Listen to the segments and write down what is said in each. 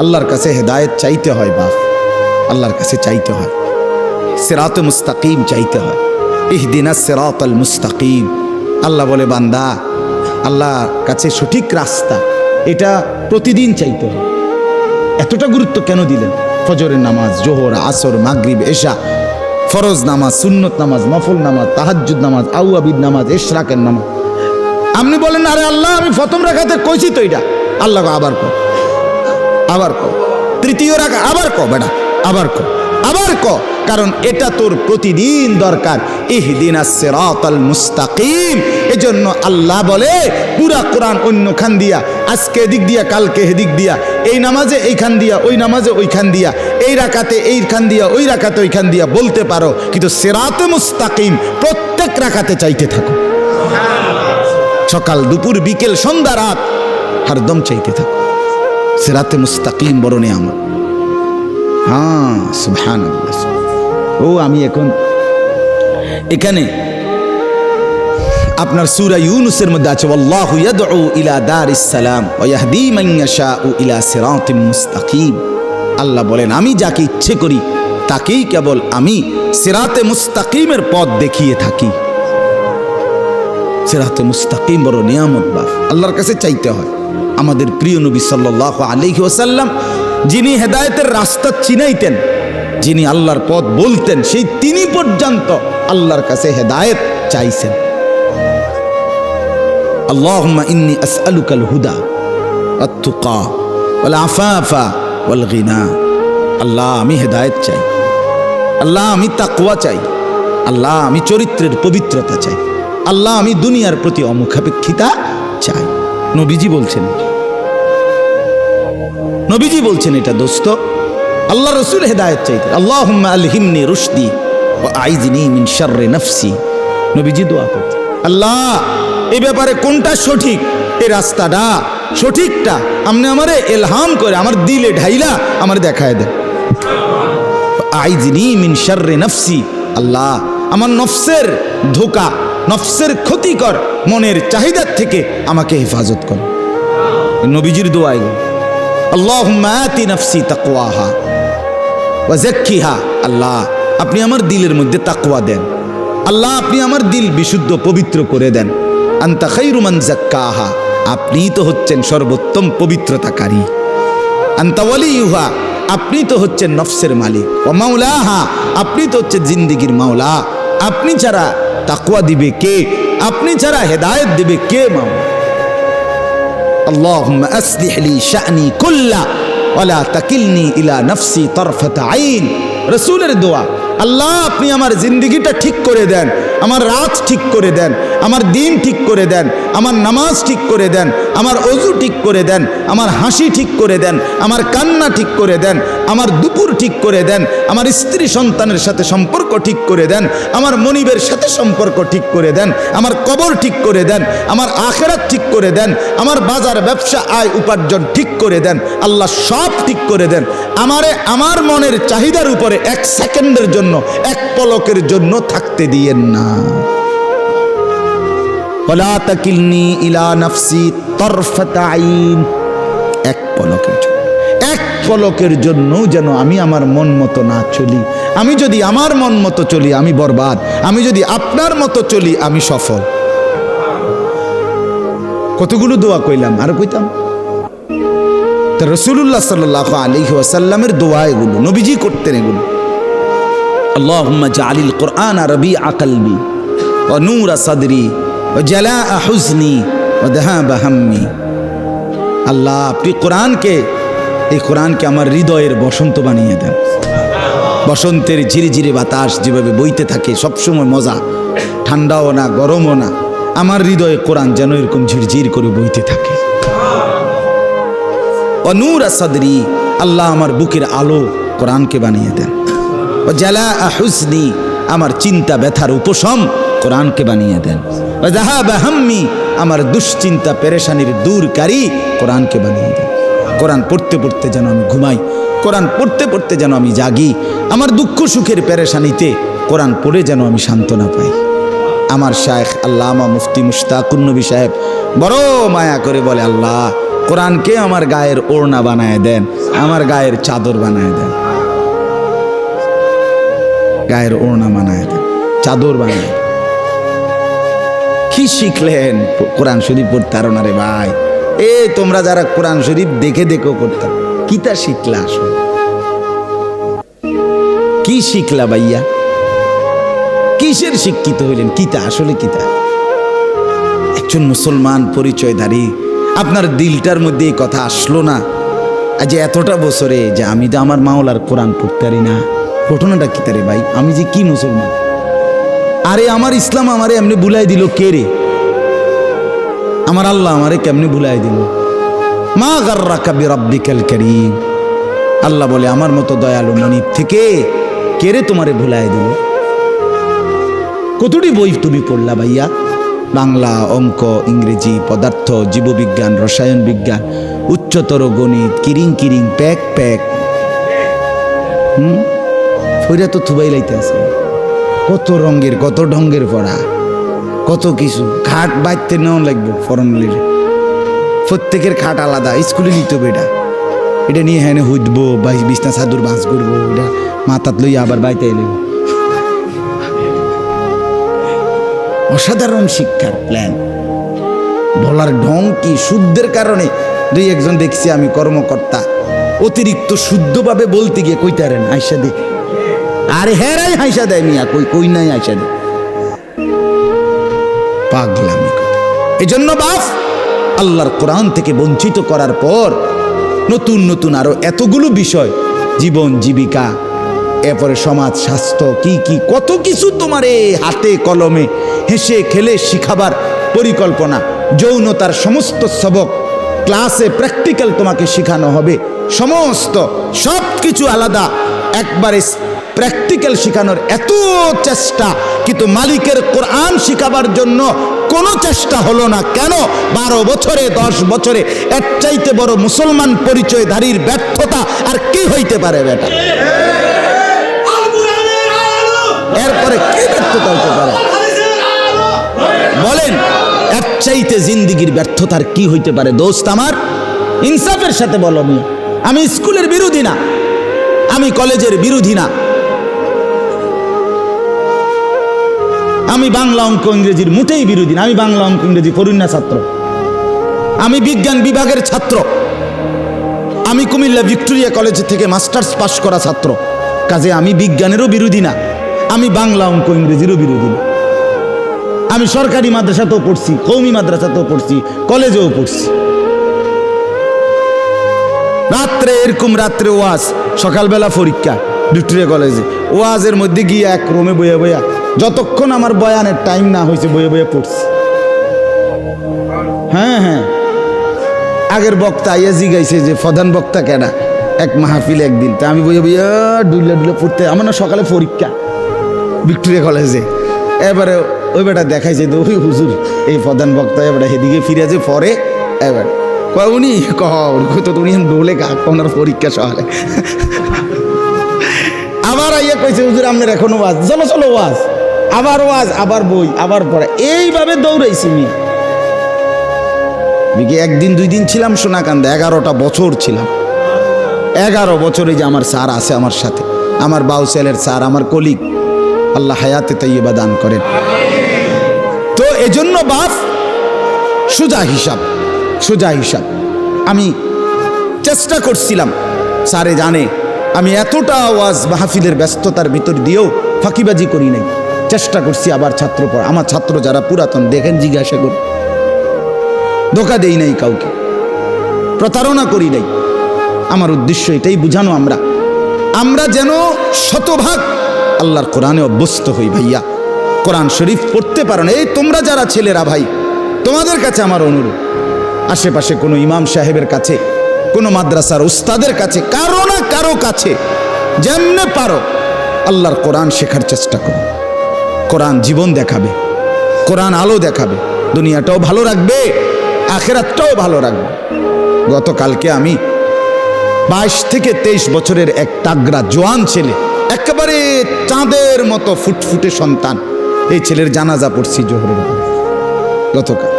আল্লাহর কাছে হেদায়েত চাইতে হয় বাপ, আল্লাহর কাছে চাইতে হয়, সিরাতে মুস্তাকিম চাইতে হয়। ইহদিনাস সিরাতাল মুস্তাকিম। আল্লাহ বলে বান্দা, আল্লাহর কাছে সঠিক রাস্তা এটা প্রতিদিন চাইতে হয়। এতটা গুরুত্ব কেন দিলেন? ফজরের নামাজ, জোহর, আসর, মাগরিব, এশা, ফরজ নামাজ, সুন্নত নামাজ, নফল নামাজ, তাহাজ্জুদ নামাজ, আউয়াবিদ নামাজ, ইশরাকের নামাজ। আপনি বলেন আরে আল্লাহ আমি প্রথম রাকাতে কইছি তো এটা। আল্লাহ আবার কো, আবার কো, তৃতীয় রাকাত আবার কো, বেটা আবার কো, আবার কো, কারণ এটা তোর প্রতিদিন দরকার। ইহদিনাস সিরাতাল মুস্তাকিম। এজন্য আল্লাহ বলে পুরা কোরআন অন্য খান দিয়া, আজকে এদিক দিয়া, কালকে এদিক দিয়া, এই নামাজে এইখান দিয়া, ওই নামাজে ওইখান দিয়া, এই রাকাতে এইখান দিয়া, ওই রাকাতে ওইখান দিয়া বলতে পারো, কিন্তু সিরাতে মুস্তাকিম প্রত্যেক রাকাতে চাইতে থাকো। সকাল, দুপুর, বিকেল, সন্ধ্যা, রাত হরদম চাইতে থাকো সিরাতে মুস্তাকিম। বড় নিয়ামত। হ্যাঁ, সুবহানাল্লাহ। ও আমি এখন এখানে আপনার সূরা ইউনূসের মধ্যে আছে ওয়াল্লাহু ইয়াদউ ইলা দারিস সালাম ওয়া ইয়াহদি মান ইয়াশাউ ইলা সিরাতিম মুস্তাকিম। আল্লাহ বলেন আমি যাকে ইচ্ছে করি তাকেই কেবল আমি সিরাতে মুস্তাকিমের পথ দেখিয়ে থাকি। সিরাতে মুস্তাকিম বড় নিয়ামত বাপ, আল্লাহর কাছে চাইতে হয়। আমাদের প্রিয় নবী সাল্লাল্লাহু আলাইহি ওয়াসাল্লাম যিনি হেদায়েতের রাস্তা চিনাইতেন, যিনি আল্লাহর পথ বলতেন, সেই তিনি পর্যন্ত আল্লাহর কাছে হেদায়েত চাইছেন। আল্লাহুম্মা ইন্নী আসআলুকাল হুদা ওয়াত তুকা ওয়াল আফাফা ওয়াল গিনা। আল্লাহ আমি হেদায়েত চাই, আল্লাহ আমি তাকওয়া চাই, আল্লাহ আমি চরিত্রের পবিত্রতা চাই, আল্লাহ আমি দুনিয়ার প্রতি অমুখাপেক্ষিতা চাই। নবীজি বলছেন, নবীজি বলছেন এটা দোস্ত। আল্লাহ রাসূল হেদায়েত চাইতেন। আল্লাহুম্মা আলহিমনি রুশদি ওয়া আইযনি মিন শাররি নাফসি। নবীজি দোয়া করতেন, আল্লাহ এই ব্যাপারে কোনটা সঠিক, এই রাস্তাটা সঠিকটা আপনি আমারে ইলহাম করে আমার দিলে ঢাইলা আমার দেখায় দেন। আইযনি মিন শাররি নাফসি। আল্লাহ আমার নফসের ধোঁকা, নফসের ক্ষতিকর মনের চাহিদার থেকে আমাকে হেফাজত কর। নবীজির দোয়া এগুলো। আল্লাহুম্মা আতি নাফসি তাকওয়াহা ওয়া যাক্কিহা। আল্লাহ আপনি আমার দিলের মধ্যে তাকওয়া দেন, আল্লাহ আপনি আমার দিল বিশুদ্ধ পবিত্র করে দেন। আনতা খায়রু মান যাক্কাহা। আপনিই তো হচ্ছেন সর্বোত্তম পবিত্রতাকারী। আনতা ওয়ালিয়ুহা। আপনি তো হচ্ছেন নফসের মালিক। ওয়া মাওলাহা। আপনি তো হচ্ছেন জিন্দেগীর মাওলা। আপনি ছাড়া তাকওয়া দিবে কে? আপনি ছাড়া হেদায়েত দিবে কে? মাওলা। আল্লাহুম্মা আসলিহ লি শা'নি কুল্লা ওয়া লা তাকিলনি ইলা নাফসি তারফাতা আইন। রাসূলের দোয়া, আল্লাহ আপনি আমার জিন্দেগিটা ঠিক করে দেন, আমার রাত ঠিক করে দেন, আমার দিন ঠিক করে দেন, আমার নামাজ ঠিক করে দেন, আমার ওযু ঠিক করে দেন, আমার হাসি ঠিক করে দেন, আমার কান্না ঠিক করে দেন, আমার দুপুর ঠিক করে দেন, আমার স্ত্রী সন্তানের সাথে সম্পর্ক ঠিক করে দেন, আমার মনিবের সাথে সম্পর্ক ঠিক করে দেন, আমার কবর ঠিক করে দেন, আমার আখিরাত ঠিক করে দেন, আমার বাজার ব্যবসা আয় উপার্জন ঠিক করে দেন। আল্লাহ সব ঠিক করে দেন। আমারে আমার মনের চাহিদার উপরে এক সেকেন্ডের জন্য, এক পলকের জন্য থাকতে দিয়েন না। ওয়ালা তাকিলনি ইলা নাফসি তারফাতা আইন। এক পলকের জন্য, এক পলকের জন্য যেন আমি আমার মন মতো না চলি। আমি যদি আমার মন মতো চলি আমি বরবাদ, আমি যদি আপনার মতো চলি আমি সফল। কতগুলো দোয়া কইলাম, আর কইতাম। তা রাসূলুল্লাহ সাল্লাল্লাহু আলাইহি ওয়াসাল্লামের দোয়া এগুলো, নবীজি করতেন এগুলো। আল্লাহুম্মা জাআলিল কুরআনা রাবিআ কলবি ওয়া নূরা সাদরি ওয়া জালাআ হুজনি ওয়া যাহাবা হাম্মি। আল্লাহ আপনি কোরআনকে, এই কোরআনকে আমার হৃদয়ের বসন্ত বানিয়ে দেন। বসন্তের ঝিরিঝিরি বাতাস যেভাবে বইতে থাকে, সবসময় মজা, ঠান্ডাও না গরমও না, আমার হৃদয়ে কোরআন যেন এরকম ঝিরঝির করে বইতে থাকে। ও নূরা সাদরি। আল্লাহ আমার বুকের আলো কোরআনকে বানিয়ে দেন। ও জালাআ হুজনি। আমার চিন্তা ব্যথার উপশম কোরআনকে বানিয়ে দেন। ও যাহাবা হাম্মি। আমার দুশ্চিন্তা পেরেশানির দূরকারী কোরআনকে বানিয়ে দেন। কোরআন পড়তে পড়তে যেন আমি ঘুমাই, কোরআন পড়তে পড়তে যেন আমি জাগি, আমার দুঃখ সুখের পেরেশানিতে কোরআন পড়ে যেন আমি সান্ত্বনা পাই। আমার শায়েখ আল্লামা মুফতি মুশতাকুন নবী সাহেব বড় মায়া করে বলে, আল্লাহ কোরআনকে আমার গায়ের ওড়না বানায় দেন, আমার গায়ের চাদর বানায় দেন, গায়ের ওড়না বানায় দেন, চাদর বানায় দেন। কি শিখলেন কোরআন শরীফ পড়তে পারো না রে ভাই? তোমরা যারা কোরআন শরীফ দেখে দেখেও করতাম, কিতা শিখলা আসলে? কি শিখলা ভাইয়া? কিসের শিক্ষিত হইলেন? কিতা আসলে কিতা? একজন মুসলমান পরিচয়ধারী, আপনার দিলটার মধ্যে এই কথা আসলো না আজ এতটা বছরে যে আমি তো আমার মাওলার কোরআন পড়তে পারি না? ঘটনাটা কিতা রে ভাই? আমি যে কি মুসলমান? আরে আমার ইসলাম আমারে এমনি বুলাই দিল কে রে? আমার আল্লাহ আমারে কেমনি বুলাই দিল? মা গাররাকা বিরাব্বিকাল কারীম। আল্লাহ বলে আমার মতো দয়ালু মনিব থেকে কে রে তোমারে ভুলাই দিল? কতটি বই তুমি পড়লা ভাইয়া? বাংলা, অঙ্ক, ইংরেজি, পদার্থ, জীববিজ্ঞান, রসায়ন বিজ্ঞান, উচ্চতর গণিত, কিরিং কিরিং প্যাক প্যাক। ফইরা তো থুবাই লাইতে আছে। কত রঙের কত ঢঙ্গের পড়া, কত কিছু। খাট বাইতে নেওয়া লাগবে ফরমালির, প্রত্যেকের খাট আলাদা, স্কুলে নিতে হবে। এটা নিয়ে হ্যাঁ হুদবো, বিছনা চাদর বাঁচ করবো, এটা মাথাত লইয়া আবার বাইতে এলে। অসাধারণ শিক্ষার প্ল্যান। বলার ঢং কি? শুদ্ধের কারণে দুই একজন দেখছি আমি কর্মকর্তা অতিরিক্ত শুদ্ধভাবে বলতে গিয়ে কইতারেন আইসা দে, আরে হেরাই হাইসা দেয় মিয়া, কই নাই আইসা দে, পাগলামি। এই জন্য বাপ আল্লাহর কোরআন থেকে বঞ্চিত করার পর নতুন নতুন আরো এতগুলো বিষয়, জীবন জীবিকা, এরপরে সমাজ স্বাস্থ্য, কি কি কত কিছু তোমার হাতে কলমে হেসে খেলে শিখাবার পরিকল্পনা। যৌনতার সমস্ত সবক ক্লাসে প্র্যাকটিক্যাল তোমাকে শেখানো হবে, সমস্ত সব কিছু আলাদা, একবারে প্র্যাকটিক্যাল শেখানোর এত চেষ্টা, কিন্তু মালিকের কোরআন শিখাবার জন্য কোনো চেষ্টা হলো না। কেন? 12 বছরে 10 বছরে এর চাইতে বড় মুসলমান পরিচয়ধারীর ব্যর্থতা আর কি হইতে পারে বেটা? এরপরে কি ব্যর্থতা হইতে পারে বলেন? এর চাইতে জিন্দিগির ব্যর্থতার কি হইতে পারে? দোস্ত আমার, ইনসাফের সাথে বলো। আমি স্কুলের বিরোধী না, আমি কলেজের বিরোধী না, আমি বাংলা অঙ্ক ইংরেজির মোটেই বিরোধী না। আমি বাংলা অঙ্ক ইংরেজি পড়ুনা ছাত্র, আমি বিজ্ঞান বিভাগের ছাত্র, আমি কুমিল্লা ভিক্টোরিয়া কলেজ থেকে মাস্টার্স পাশ করা ছাত্র। কাজে আমি বিজ্ঞানেরও বিরোধী না, আমি বাংলা অঙ্ক ইংরেজিরও বিরোধী না। আমি সরকারি মাদ্রাসাতেও পড়ছি, কওমি মাদ্রাসাতেও পড়ছি, কলেজেও পড়ছি। রাত্রে এরকম রাত্রে ওয়াজ, সকালবেলা পরীক্ষা ভিক্টোরিয়া কলেজে। ওয়াজের মধ্যে গিয়ে এক রুমে বইয়া বইয়া যতক্ষণ আমার বয়ানের টাইম না হয়েছে বইয়া বইয়া পড়ছি। হ্যাঁ হ্যাঁ, আগের বক্তা আইয়া জিগাইছে যে প্রধান বক্তা কেনা এক মাহফিল একদিন, তা আমি বইয়া বইয়া ডুইলা ডুইলা পড়তে। আমার না সকালে পরীক্ষা ভিক্টোরিয়া কলেজে। এবারে ওই বেটা দেখাইছে তো ওই হুজুর এই প্রধান বক্তা, এবারে সেদিকে ফিরে যে পরে এবার উনি তো উনি ডোলে ওনার পরীক্ষা সকালে। আবার আইয়া কইছে হুজুর আপনার এখনো ওয়াজ, চলো চলো ওয়াজ, আবার ওয়াজ, আবার বই, আবার পড়া, এইভাবে দৌড়াইছি মি। একদিন 2 দিন ছিলাম সোনাকান্দা, 11টা বছর ছিলাম। 11 বছরে যে আমার স্যার আছে আমার সাথে, আমার বাউসেলের স্যার, আমার কলিগ, আল্লাহ হায়াতে তাইয়্যিবা দান করেন। তো এজন্য বাপ সোজা হিসাব, সোজা হিসাব আমি চেষ্টা করছিলাম। স্যারে জানে আমি এতটা ওয়াজ মাহফিলের ব্যস্ততার ভিতর দিয়েও ফাঁকিবাজি করি নাই, চেষ্টা করছি। আবার ছাত্র পড়া, আমার ছাত্র যারা পুরাতন দেখেন, জিজ্ঞাসা করি, ধোকা দেই নাই কাউকে, প্রতারণা করি নাই। আমার উদ্দেশ্য এটাই বুঝানো আমরা যেন শতভাগ আল্লাহর কোরআনে অভ্যস্ত হই। ভাইয়া কোরআন শরীফ পড়তে পারো না, এই তোমরা যারা ছেলেরা ভাই, তোমাদের কাছে আমার অনুরোধ, আশেপাশে কোনো ইমাম সাহেবের কাছে, কোনো মাদ্রাসার উস্তাদের কাছে, কারো না কারো কাছে যেমনে পারো আল্লাহর কোরআন শেখার চেষ্টা করো। কোরআন জীবন দেখাবে, কোরআন আলো দেখাবে, দুনিয়াটাও ভালো রাখবে, আখিরাতটাও ভালো রাখবে। গতকালকে আমি 22 থেকে 23 বছরের এক তাগড়া জোয়ান ছেলে, একেবারে চাঁদের মতো ফুটফুটে সন্তান, এই ছেলের জানাজা পড়ছি জোহরের পরে। গতকাল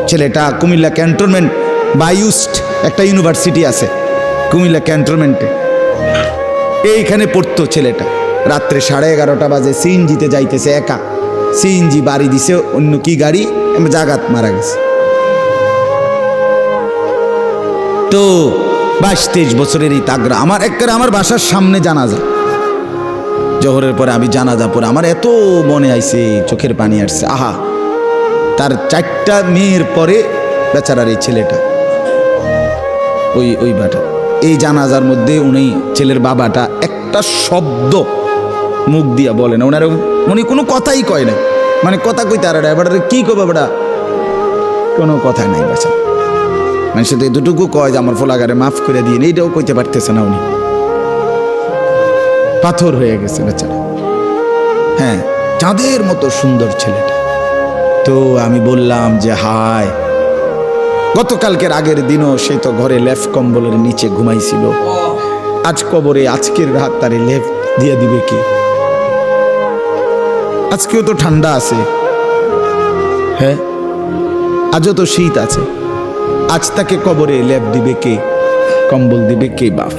ছেলেটা কুমিল্লা ক্যান্টনমেন্ট বায়ুস্ট একটা ইউনিভার্সিটি আছে কুমিল্লা ক্যান্টনমেন্টে, এইখানে পড়তো ছেলেটা। রাত্রে 11:30 বাজে সিএনজিতে যাইতেছে একা, সিএনজি বাড়ি দিছে অন্য কি গাড়ি, জাগাত মারা গেছে। তো 22-23 বছরের এই তাগড়া আমার বাসার সামনে জানাজা, জোহরের পরে আমি জানাজা পরে আমার এত মনে আইছে, চোখের পানি আসছে। আহা, তার 4টা মেয়ের পরে বেচারার এই ছেলেটা, ওই বাটা, এই জানাজার মধ্যে উনি ছেলের বাবাটা একটা শব্দ মুখ দিয়া বলে না, উনি কোনো কথাই কয় না, মানে কথা কইতে আর এবারে কি কবে বেটা, কোনো কথা নাই বেচারা। মানে শুধু এতটুকু কয় যে আমার ফোলাগারে মাফ করে দিয়ে, এইটাও কইতে পারতেছে না উনি, পাথর হয়ে গেছে বেচারা। হ্যাঁ, চাঁদের মতো সুন্দর ছেলেটা। তো আমি বললাম যে হায়, গতকালকের আগের দিনও সে তো ঘরে লেফ কম্বলের নিচে ঘুমাইছিল, আজ কবরে আজকের রাত তারে লেফ দিয়ে দিবে কে? আজকেও তো ঠান্ডা আছে, হ্যাঁ আজও তো শীত আছে, আজ তাকে কবরে লেপ দিবে কে, কম্বল দিবে কে বাপ?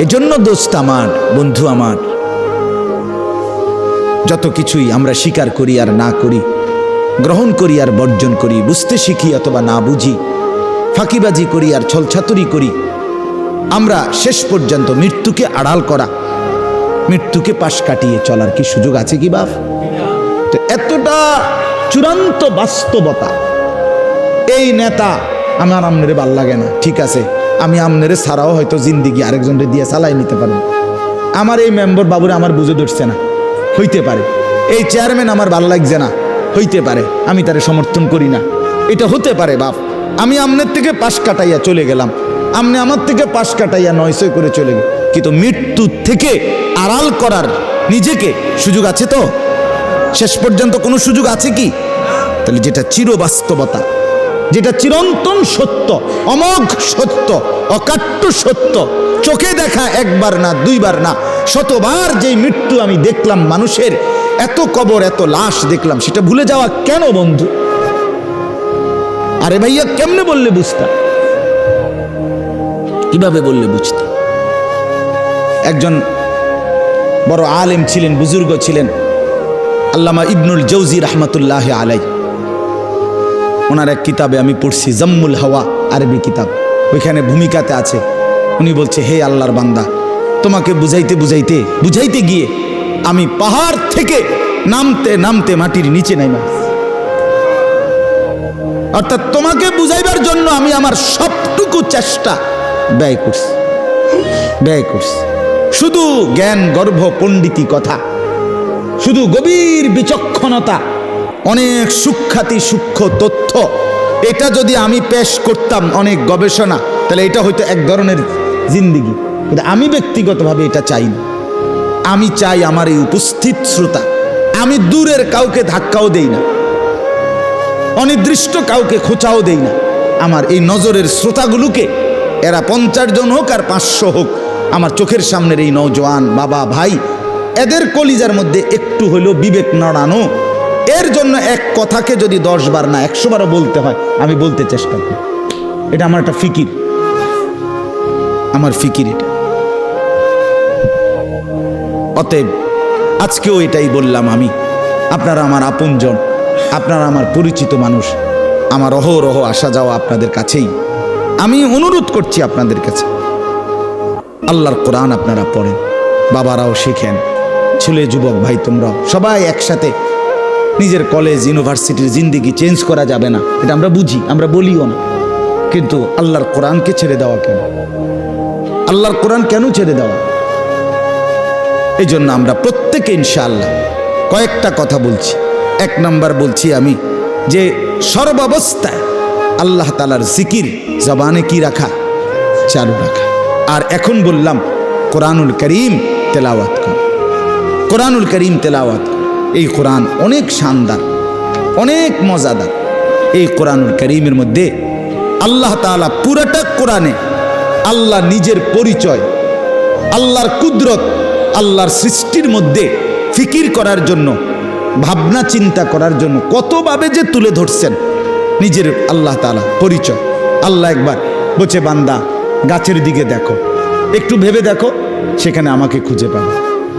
এজন্য দোস্ত আমার, বন্ধু আমার, যত কিছুই আমরা স্বীকার করি আর না করি, গ্রহণ করি আর বর্জন করি, বুঝতে শিখি অথবা না বুঝি, ফাঁকিবাজি করি আর ছলছাতুরি করি, আমরা শেষ পর্যন্ত মৃত্যুকে আড়াল করা, মৃত্যুকে পাশ কাটিয়ে চলার কি সুযোগ আছে কি বাপ? তো এতটা চূড়ান্ত বাস্তবতা, এই নেতা আমার আমনেরে ভাল লাগে না, ঠিক আছে, আমি আমনেরে ছাড়াও হয়তো জিন্দিগি আরেকজনরে দিয়ে চালাই নিতে পারবো। আমার এই মেম্বার বাবুরে আমার বুঝে ধরছে না, হইতে পারে। এই চেয়ারম্যান আমার ভাল লাগছে না, হইতে পারে, আমি তারে সমর্থন করি না, এটা হতে পারে বাপ। আমি আমনের থেকে পাশ কাটাইয়া চলে গেলাম, আমনে আমার থেকে পাশ কাটাইয়া 900 করে চলে গেল, কিন্তু মৃত্যু থেকে আড়াল করার নিজেকে সুযোগ আছে তো? শেষ পর্যন্ত কোনো সুযোগ আছে কি? তাহলে যেটা চিরবাস্তবতা, যেটা চিরন্তন সত্য, অমোঘ সত্য, অকাট্য সত্য, চোখে দেখা একবার না দুইবার না শতবার যেই মৃত্যু আমি দেখলাম মানুষের, এত কবর এত লাশ দেখলাম, সেটা ভুলে যাওয়া কেন বন্ধু? আরে ভাইয়া কেমনে বললে বুঝতাম? কিভাবে বললে বুঝতাম? একজন বড় আলেম ছিলেন, বুজুর্গ ছিলেন, আল্লামা ইবনুল জৌজি রহমতুল্লাহ আলাই। ওনার এক কিতাবে আমি পড়ছি, জাম্মুল হাওয়া, আরবি কিতাব, ওইখানে ভূমিকাতে আছে, উনি বলছে, হে আল্লাহর বান্দা, তোমাকে বুঝাইতে গিয়ে আমি পাহাড় থেকে নামতে নামতে মাটির নিচে নাইমা, অর্থাৎ তোমাকে বুঝাইবার জন্য আমি আমার সবটুকু চেষ্টা ব্যয় করছি। শুধু জ্ঞান গর্ভ পণ্ডিতি কথা, শুধু গভীর বিচক্ষণতা, অনেক সূক্ষ্ম তথ্য, এটা যদি আমি পেশ করতাম, অনেক গবেষণা, তাহলে এটা হয়তো এক ধরনের জিন্দিগি। কিন্তু আমি ব্যক্তিগতভাবে এটা চাই না। আমি চাই আমার এই উপস্থিত শ্রোতা, আমি দূরের কাউকে ধাক্কাও দেই না, অনির্দিষ্ট কাউকে খোঁচাও দেই না, আমার এই নজরের শ্রোতাগুলোকে, এরা 50 জন হোক আর 500 হোক, আমার চোখের সামনের এই নওজোয়ান বাবা ভাই, এদের কলিজার মধ্যে একটু হলেও বিবেক নড়ানো, এর জন্য এক কথাকে যদি 10 বার না 100 বারও বলতে হয়, আমি বলতে চেষ্টা করি। এটা আমার একটা ফিকির, আমার ফিকির এটা। অতএব আজকেও এটাই বললাম, আমি, আপনারা আমার আপনজন, আপনারা আমার পরিচিত মানুষ, আমার অহরহ আসা যাওয়া আপনাদের কাছেই। আমি অনুরোধ করছি আপনাদের কাছে, আল্লাহর কোরআন আপনারা পড়েন, বাবারাও শিখেন, ছেলে যুবক ভাই তোমরাও সবাই একসাথে। নিজের কলেজ ইউনিভার্সিটির জিন্দিগি চেঞ্জ করা যাবে না, এটা আমরা বুঝি, আমরা বলিও না, কিন্তু আল্লাহর কোরআনকে ছেড়ে দেওয়া কেন? আল্লাহর কোরআন কেন ছেড়ে দেওয়া? এই জন্য আমরা প্রত্যেকে ইনশাআল্লাহ কয়েকটা কথা বলছি। 1 নাম্বার বলছি আমি যে সর্বাবস্থায় আল্লাহ তাআলার জিকির জবানে কি রাখা? চালু রাখা। আর এখন বললাম কোরআনুল করিম তেলাওয়াত কর, কোরআনুল করিম তেলাওয়াত কর। এই কোরআন অনেক শানদার, অনেক মজাদার। এই কোরআনুল করিমের মধ্যে আল্লাহ তাআলা পুরাটা কোরআনে আল্লাহ নিজের পরিচয়, আল্লাহর কুদরত, আল্লাহর সৃষ্টির মধ্যে ফিকির করার জন্য ভাবনা চিন্তা করার জন্য কতভাবে যে তুলে ধরছেন নিজের আল্লাহ তাআলা পরিচয়। আল্লাহ একবার বলছে, বান্দা গাছের দিকে দেখো, একটু ভেবে দেখো, সেখানে আমাকে খুঁজে পাবে।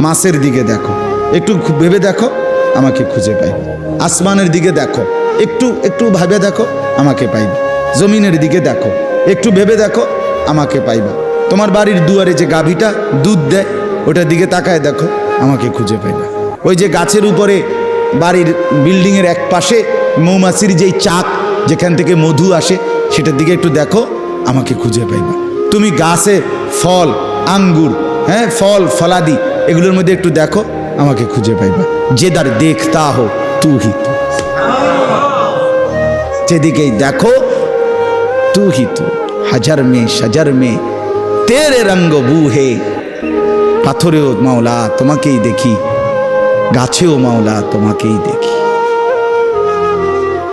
মাছের দিকে দেখো, একটু ভেবে দেখো, আমাকে খুঁজে পাইবে। আসমানের দিকে দেখো, একটু একটু ভাবে দেখো, আমাকে পাইবে। জমিনের দিকে দেখো, একটু ভেবে দেখো, আমাকে পাইবা। তোমার বাড়ির দুয়ারে যে গাভীটা দুধ দেয়, ওটার দিকে তাকায় দেখো, আমাকে খুঁজে পাইবা। ওই যে গাছের উপরে বাড়ির বিল্ডিংয়ের এক পাশে মৌমাছির যেই চাক, যেখান থেকে মধু আসে, সেটার দিকে একটু দেখো, আমাকে খুঁজে পাইবা। তুমি গাছে ফল, আঙ্গুর, হ্যাঁ, ফল ফলাদি, এগুলোর মধ্যে একটু দেখো, আমাকে খুঁজে পাইবা। যেদার দেখতা হো তু হি তু, যেদিকেই দেখো তু হি তু। হাজার মে সাজার মে তেরে রঙ্গ বু হে। পাথরেও মাওলা তোমাকেই দেখি, গাছেও মাওলা তোমাকেই দেখি।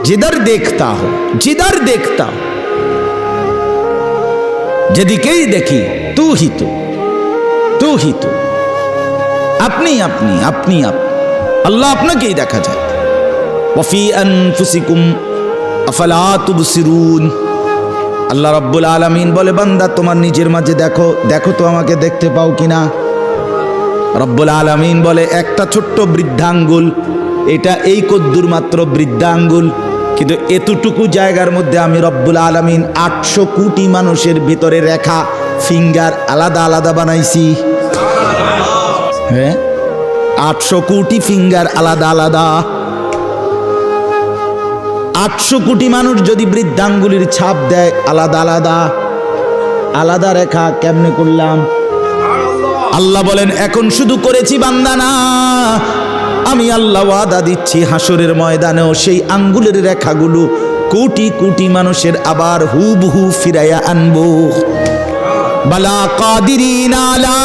जिधर देखता हो, जिधर देखता हो, যেদিকেই দেখি তু হি তু, তু হি তু। আপনি আপনি আপনি আপনি, আল্লাহ আপনাকেই দেখা যায়। ওয়াফি আনফুসিকুম আফালা তুবসিরুন। আল্লাহ রাব্বুল আলামিন বলে, বান্দা তোমার নিজের মাঝে দেখো, দেখো তো আমাকে দেখতে পাও কিনা। রব্বুল আলামিন বলে, একটা ছোট্ট বৃদ্ধাঙ্গুল, এটা এই কদ্দুর মাত্র বৃদ্ধাঙ্গুল, কিন্তু এতটুকু জায়গার মধ্যে আমি রব্বুল আলামিন 800 কোটি মানুষের ভিতরে রেখা ফিঙ্গার আলাদা আলাদা বানাইছি। হ্যাঁ, 800 কোটি ফিঙ্গার আলাদা আলাদা। 800 কোটি মানুষ যদি বৃদ্ধাঙ্গুলির ছাপ দেয় আলাদা আলাদা, আলাদা রেখা কেমনে করলাম? আল্লাহ বলেন, এখন শুধু করেছি বান্দা না, আমি আল্লাহ ওয়াদা দিচ্ছি হাসরের ময়দানেও সেই আঙ্গুলের রেখাগুলো কোটি কোটি মানুষের আবার হুবহু ফিরাইয়া আনবো। বালা কাদিরিন আলা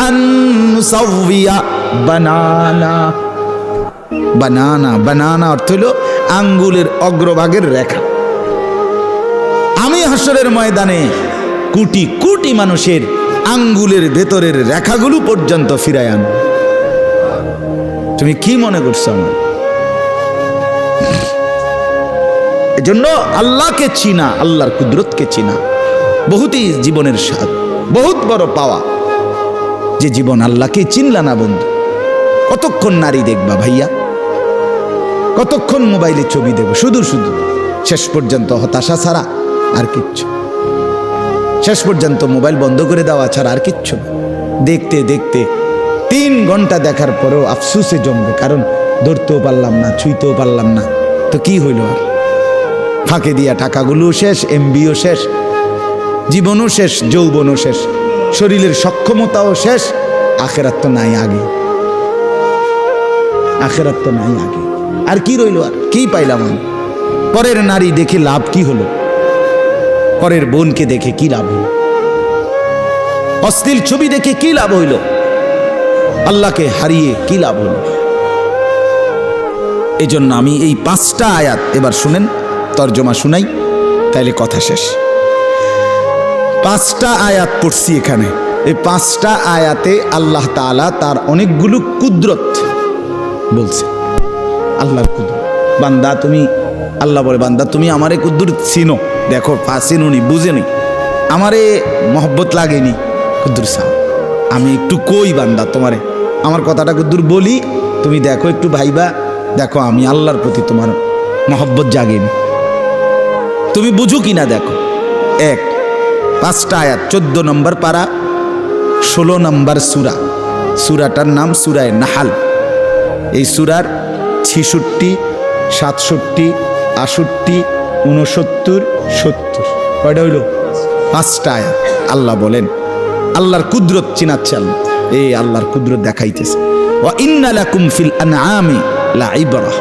আন নুসাউইয়া বানানা। বানানা, বানানা অর্থ হলো আঙ্গুলের অগ্রভাগের রেখা। আমি হাসরের ময়দানে কোটি কোটি মানুষের আঙ্গুলের ভেতরের রেখাগুলো পর্যন্ত ফিরাই আনবো। তুমি কি মনে করছো আমার? এজন্য আল্লাহকে চিনা, আল্লাহর কুদরতকে চিনা বহুতই জীবনের স্বাদ, বহুত বড় পাওয়া। যে জীবন আল্লাহকে চিনলা না বন্ধু, কতক্ষণ নারী দেখবা ভাইয়া, কতক্ষণ মোবাইলে ছবি দেব, শুধু শুধু শেষ পর্যন্ত হতাশা ছাড়া আর কিচ্ছু। শেষ পর্যন্ত মোবাইল বন্ধ করে দেওয়া ছাড়া আর কিচ্ছু না। দেখতে দেখতে 3 ঘন্টা দেখার পরেও আফসুসে জমবে, কারণ ধরতেও পারলাম না, ছুঁইতেও পারলাম না। তো কি হইল আর? ফাঁকে দিয়া টাকাগুলো শেষ, এমবিও শেষ, জীবনও শেষ, যৌবনও শেষ, শরীরের সক্ষমতাও শেষ। আখেরাত তো নাই আগে, আখেরাত তো নাই আগে। আর কি রইল? আর কি পাইলাম আমি? পরের নারী দেখে লাভ কি হলো? পরের বোনকে দেখে কি লাভ হলো? অশ্লীল ছবি দেখে কি লাভ হইল? আল্লাহকে হারিয়ে কি লাভ হলো? এই জন্য আমি এই 5টা আয়াত এবার শুনেন, তর্জমা শুনাই, তাইলে কথা শেষ। 5টা আয়াত পড়ছি এখানে। এই 5টা আয়াতে আল্লাহ তাআলা তার অনেকগুলো কুদরত বলছে। আল্লাহর কুদরত, বান্দা তুমি, আল্লাহ বলে, বান্দা তুমি আমারে কুদরত চিনো, দেখো চিনুনি, বুঝেনি, আমারে মহব্বত লাগেনি, কুদরত সাহ আমি একটু কই বান্দা তোমারে, আমার কথাটা কুদুর বলি, তুমি দেখো একটু ভাইবা, দেখো আমি আল্লাহর প্রতি তোমার মহব্বত জাগেনি, তুমি বুঝো কিনা দেখো। 5টা আয়াত, 14 নম্বর পারা, 16 নম্বর সূরা। সূরাটার নাম সূরায়ে নাহাল। এই সূরার 66, 67, 68, 69, 70 কয়টা হইল? 5টা আয়াত। আল্লাহ বলেন, আল্লাহর কুদরত চিনাচ্ছে আল্লাহ, এই আল্লাহর কুদরত দেখাইতেছে। ওয়া ইন্না লাকুম ফিল আনআমি লাইবরাহ।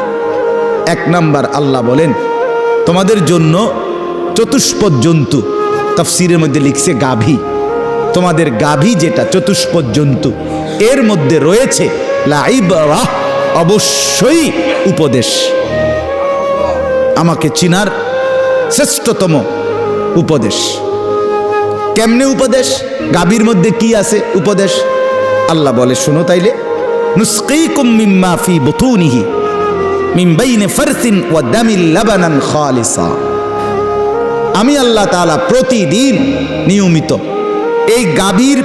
1 নাম্বার আল্লাহ বলেন, তোমাদের জন্য চতুষ্পদ জন্তু, তাফসীরের মধ্যে লিখছে গাভী, তোমাদের গাভী যেটা চতুষ্পদ জন্তু, এর মধ্যে রয়েছে লাইবরাহ, অবশ্যই উপদেশ। আমাকে চিনার শ্রেষ্ঠতম উপদেশ। কেমনে উপদেশ? গাভীর মধ্যে কি আছে উপদেশ? আল্লাহ বলে, শোনো তাইলে, নুসকিকুম মিম্মা ফি বুতুনিহি মিন বাইনি ফারসিন ওয়া দামিল লাবানান খালিসা। আমি আল্লাহ তাআলা প্রতিদিন নিয়মিত এই গাভীর